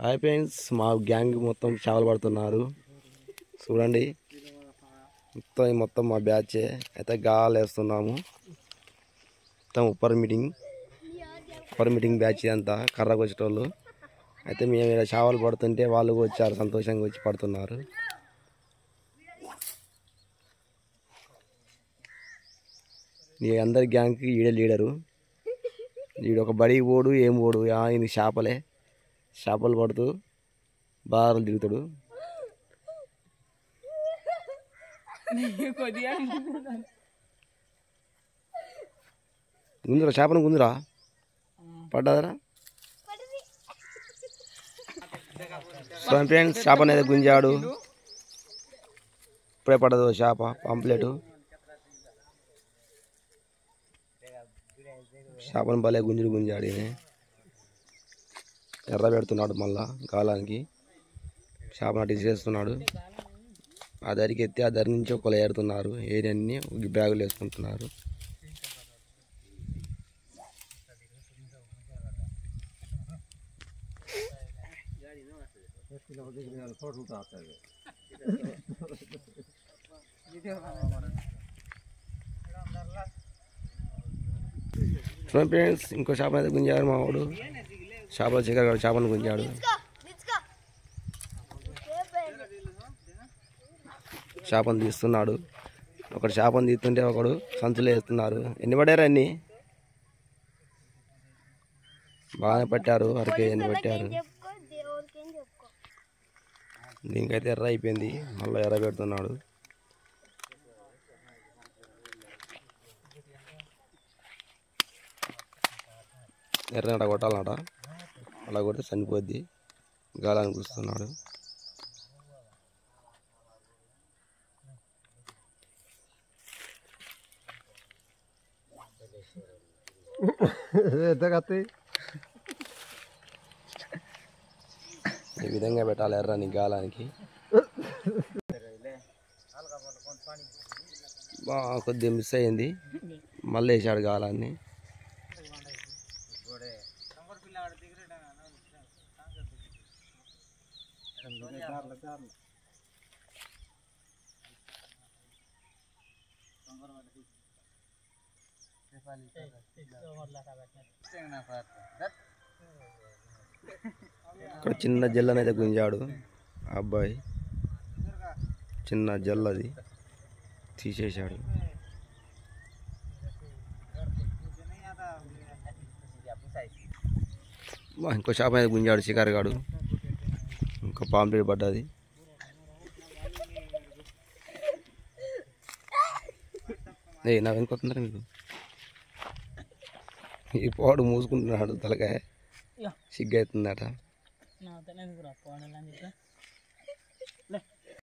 Hi friends, మా gang మొత్తం చేపలు పడుతున్నారు. చూడండి, మొత్తం మా బ్యాచే అయితే గాలు వేస్తున్నాము. మొత్తం ఉప్పర్ మీటింగ్ బ్యాచ్ అంతా కర్రకు వచ్చేటోళ్ళు. అయితే మేము ఇలా చేపలు పడుతుంటే వాళ్ళు వచ్చారు, సంతోషంగా వచ్చి పడుతున్నారు. ఈ అందరి గ్యాంగ్కి ఈడే లీడరు. వీడు ఒక బడికి పోడు, ఏం పోడు, ఆయన చేపలు పడుతూ బాగా దిగుతాడు. గుంజురా, చేపను గుంజురా, పడ్డాదరా. ఫ్రెండ్స్, చేపను అయితే గుంజాడు. ఇప్పుడే పడ్డదు చేప, పాంప్లెట్. చేపను భలే గుంజాడు. ఎర్ర పెడుతున్నాడు, మళ్ళా గాలానికి చేపను అటు చేస్తున్నాడు. ఆ దరికి ఎత్తి ఆ దరి నుంచి ఒకళ్ళు ఏరుతున్నారు, ఏరియన్ని బ్యాగులు వేసుకుంటున్నారు. ఫ్రెండ్స్, ఇంకో చేపను అయితే గుంజాడు మా వాడు. చేపల చికెన్ చేపను గుంజాడు. చేపను తీస్తున్నాడు. ఒకడు చేపను తీస్తుంటే ఒకడు సంచులు వేస్తున్నారు. ఎన్ని పడారు? అన్ని బాగానే పట్టారు. అరకే ఎన్ని పట్టారు. దీనికైతే ఎర్ర అయిపోయింది, మళ్ళీ ఎర్ర పెడుతున్నాడు. ఎర్రనట కొట్టాలన్నట, అలా కొడితే చనిపోద్ది. గాలాన్ని కూస్తున్నాడు. ఈ విధంగా పెట్టాలి ఎర్రని గాలానికి. కొద్దిగా మిస్ అయ్యింది, మళ్ళీ వేసాడు గాలాన్ని. ఇక్కడ చిన్న జల్లనైతే గుంజాడు ఆ అబ్బాయి. చిన్న జల్లది తీసేశాడు. ఇంకో చేప అయితే గుంజాడు షికారుగాడు. ఇంకో పాంప్లెట్ పడ్డది. నా వెనుకొస్తుందా మీకు? ఈ పోడు మూసుకుంటున్నాడు, తలకాయ సిగ్గు అవుతుందట.